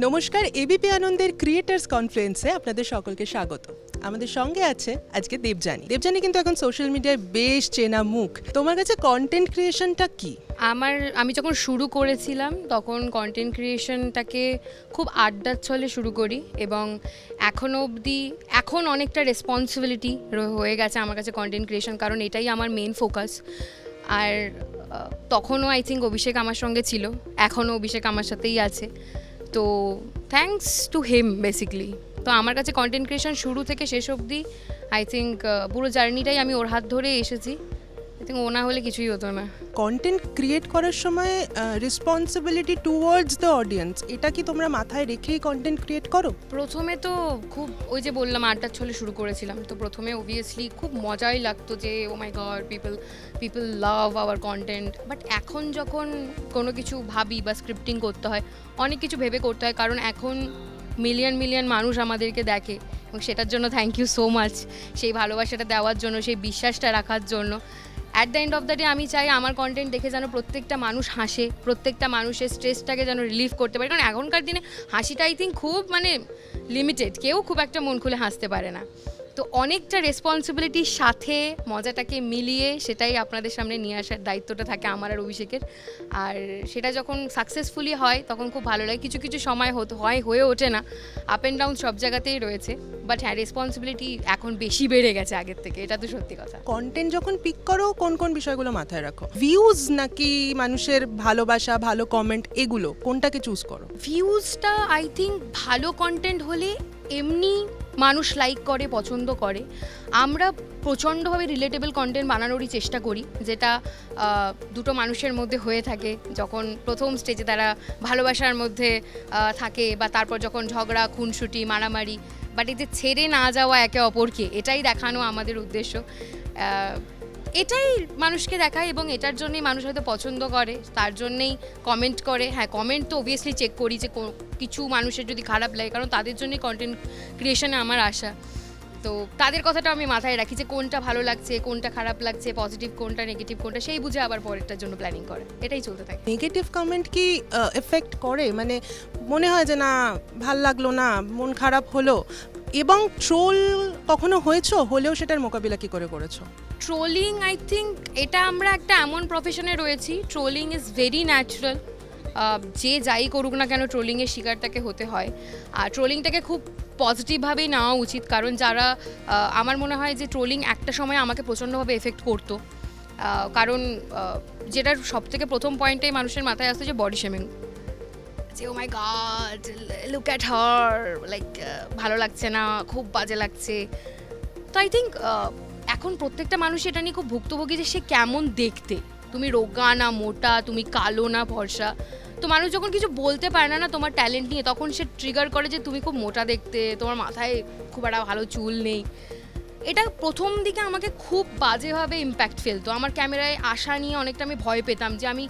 নমস্কার, এবিপি আনন্দের ক্রিয়েটার্স কনফারেন্সে আপনাদের সকলকে স্বাগত। আমাদের সঙ্গে আছে আজকে দেবযানী কিন্তু এখন সোশ্যাল মিডিয়ায় বেশ চেনা মুখ। তোমার কাছে কন্টেন্ট ক্রিয়েশনটা কি? আমি যখন শুরু করেছিলাম তখন কন্টেন্ট ক্রিয়েশনটাকে খুব আড্ডার ছলে শুরু করি এবং এখন অনেকটা রেসপন্সিবিলিটি হয়ে গেছে আমার কাছে কন্টেন্ট ক্রিয়েশন, কারণ এটাই আমার মেন ফোকাস। আর তখনও আই থিঙ্ক অভিষেক আমার সঙ্গে ছিল, এখনও অভিষেক আমার সাথেই আছে। তো থ্যাঙ্কস টু হিম বেসিক্যালি। তো আমার কাছে কন্টেন্ট ক্রিয়েশন শুরু থেকে শেষ অবধি আই থিঙ্ক পুরো জার্নিটাই আমি ওর হাত ধরে এসেছি। আই থিঙ্ক ও না হলে কিছুই হতো না। কন্টেন্ট ক্রিয়েট করার সময় রেসপন্সিবিলিটি টুয়ার্ডস দ্য অডিয়েন্স, এটা কি তোমরা মাথায় রেখেই কন্টেন্ট ক্রিয়েট করো? প্রথমে তো খুব ওই যে বললাম আড্ডার ছলে শুরু করেছিলাম, তো প্রথমে অবভিয়াসলি খুব মজাই লাগতো যে oh my god people love our content. But এখন যখন কোনো কিছু ভাবি বা স্ক্রিপ্টিং করতে হয়, অনেক কিছু ভেবে করতে হয়, কারণ এখন মিলিয়ন মানুষ আমাদেরকে দেখে এবং সেটার জন্য থ্যাংক ইউ সো মাচ, সেই ভালোবাসাটা দেওয়ার জন্য, সেই বিশ্বাসটা রাখার জন্য। At the end of the day আমি চাই আমার কন্টেন্ট দেখে যেন প্রত্যেকটা মানুষ হাসে, প্রত্যেকটা মানুষের স্ট্রেসটাকে যেন রিলিভ করতে পারে, কারণ এখনকার দিনে হাসিটা আই থিঙ্ক খুব লিমিটেড, কেউ খুব একটা মন খুলে হাসতে পারে না। তো অনেকটা রেসপন্সিবিলিটির সাথে মজাটাকে মিলিয়ে সেটাই আপনাদের সামনে নিয়ে আসার দায়িত্বটা থাকে আমার আর অভিষেকের। আর সেটা যখন সাকসেসফুলি হয় তখন খুব ভালো লাগে। কিছু কিছু সময় হয়ে ওঠে না, আপ অ্যান্ড ডাউন সব জায়গাতেই রয়েছে, বাট হ্যাঁ রেসপন্সিবিলিটি এখন বেশি বেড়ে গেছে আগের থেকে, এটা তো সত্যি কথা। কন্টেন্ট যখন পিক করো কোন কোন বিষয়গুলো মাথায় রাখো? ভিউজ নাকি মানুষের ভালোবাসা, ভালো কমেন্ট, এগুলো কোনটাকে চুজ করো? ভিউজটা আই থিঙ্ক ভালো কন্টেন্ট হলে এমনি মানুষ লাইক করে, পছন্দ করে। আমরা প্রচণ্ডভাবে রিলেটেবল কন্টেন্ট বানানোরই চেষ্টা করি, যেটা দুটো মানুষের মধ্যে হয়ে থাকে যখন প্রথম স্টেজে তারা ভালোবাসার মধ্যে থাকে, বা তারপর যখন ঝগড়া, খুনসুটি, মারামারি, বাট এই যে ছেড়ে না যাওয়া একে অপরকে, এটাই দেখানো আমাদের উদ্দেশ্য। এটাই মানুষকে দেখায় এবং এটার জন্যই মানুষ হয়তো পছন্দ করে, তার জন্যেই কমেন্ট করে। হ্যাঁ, কমেন্ট তো অবভিয়াসলি চেক করি যে কিছু মানুষের যদি খারাপ লাগে, কারণ তাদের জন্যই কন্টেন্ট ক্রিয়েশনে আমার আশা। তো তাদের কথাটা আমি মাথায় রাখি যে কোনটা ভালো লাগছে, কোনটা খারাপ লাগছে, পজিটিভ কোনটা, নেগেটিভ কোনটা, সেই বুঝে আবার পরেরটার জন্য প্ল্যানিং করে, এটাই চলতে থাকে। নেগেটিভ কমেন্ট কি এফেক্ট করে? মানে মনে হয় যে না ভাল লাগলো না, মন খারাপ হলো? এবং ট্রোল কখনো হলেও সেটার মোকাবিলা কি করে করেছো? ট্রোলিং আই থিঙ্ক এটা আমরা একটা এমন প্রফেশনে রয়েছি, ট্রোলিং ইজ ভেরি ন্যাচারাল। যে যাই করুক না কেন ট্রোলিংয়ের শিকার তাকে হতে হয়। আর ট্রোলিংটাকে খুব পজিটিভভাবেই নেওয়া উচিত, কারণ যারা আমার মনে হয় যে ট্রোলিং একটা সময় আমাকে প্রচণ্ডভাবে এফেক্ট করতো, কারণ যেটার সবথেকে প্রথম পয়েন্টেই মানুষের মাথায় আসতো যে বডি শেমিং, যে oh my god look at her, like ভালো লাগছে না, খুব বাজে লাগছে। তো আই থিঙ্ক এখন প্রত্যেকটা মানুষ এটা নিয়ে খুব ভুক্তভোগী যে সে কেমন দেখতে, তুমি রোগা না মোটা, তুমি কালো না ফর্সা। তো মানুষ যখন কিছু বলতে পারে না তোমার ট্যালেন্ট নিয়ে, তখন সে ট্রিগার করে যে তুমি খুব মোটা দেখতে, তোমার মাথায় খুব একটা ভালো চুল নেই। এটা প্রথম দিকে আমাকে খুব বাজেভাবে ইম্প্যাক্ট ফেলতো। আমার ক্যামেরায় আসা নিয়ে অনেকটা আমি ভয় পেতাম যে আমি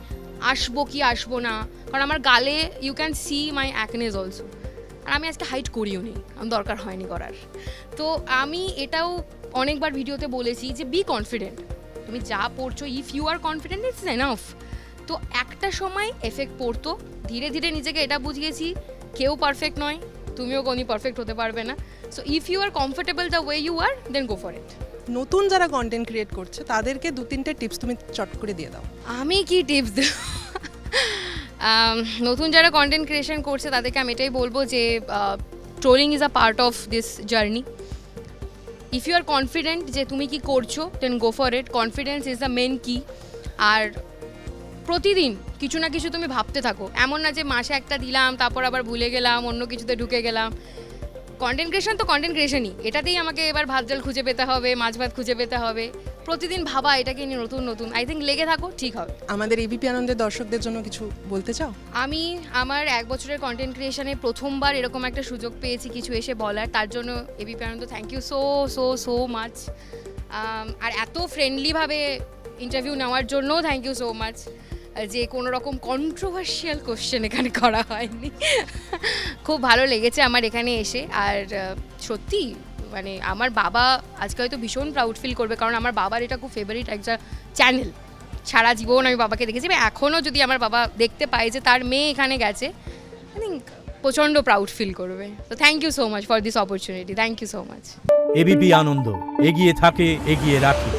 আসবো কি আসবো না, কারণ আমার গালে you can see my acnes also, আর আমি আজকে হাইট করিও নি, আমার দরকার হয়নি করার। তো আমি এটাও অনেকবার ভিডিওতে বলেছি যে বি কনফিডেন্ট, তুমি যা পড়ছো, if you are confident it's enough. তো একটা সময় এফেক্ট পড়তো, ধীরে ধীরে নিজেকে এটা বুঝিয়েছি কেউ পারফেক্ট নয়, তুমিও কোনই পারফেক্ট হতে পারবে না। So if you are comfortable the way you are, then go for it. নতুন যারা কন্টেন্ট ক্রিয়েট করছে তাদেরকে 2-3টে টিপস তুমি চট করে দিয়ে দাও। আমি কি টিপস দেব? নতুন যারা কন্টেন্ট ক্রিয়েশন করছে তাদেরকে আমি এটাই বলবো যে trolling is a part of this journey. If you are confident যে তুমি কি করছো, then go for it. Confidence is the main key. আর প্রতিদিন কিছু না কিছু তুমি ভাবতে থাকো, এমন না যে মাসে একটা দিলাম তারপর আবার ভুলে গেলাম, অন্য কিছুতে ঢুকে গেলাম। কন্টেন্ট ক্রিয়েশন তো কন্টেন্ট ক্রিয়েশনই, এটাতেই আমাকে এবার ভাত জল খুঁজে পেতে হবে, মাছ ভাত খুঁজে পেতে হবে, প্রতিদিন ভাবা এটাকে নিয়ে নতুন আই থিঙ্ক লেগে থাকো, ঠিক হবে। আমাদের এবিপি আনন্দের দর্শকদের জন্য কিছু বলতে চাও? আমি আমার 1 বছরের কন্টেন্ট ক্রিয়েশনে প্রথমবার এরকম একটা সুযোগ পেয়েছি কিছু এসে বলার, তার জন্য ABP Ananda thank you so much. আর এত ফ্রেন্ডলিভাবে ইন্টারভিউ নেওয়ার জন্যও থ্যাংক ইউ সো মাচ, যে কোনো রকম কন্ট্রোভার্সিয়াল কোশ্চেন এখানে করা হয়নি। খুব ভালো লেগেছে আমার এখানে এসে। আর সত্যি মানে আমার বাবা আজকে হয়তো ভীষণ প্রাউড ফিল করবে, কারণ আমার বাবার এটা খুব ফেভারিট একটা চ্যানেল। সারা জীবন আমি বাবাকে দেখেছি, এখনও যদি আমার বাবা দেখতে পায় যে তার মেয়ে এখানে গেছে, আই থিঙ্ক প্রচণ্ড প্রাউড ফিল করবে। তো thank you so much for this opportunity, thank you so much. ABP Ananda এগিয়ে থাকে, এগিয়ে রাখে।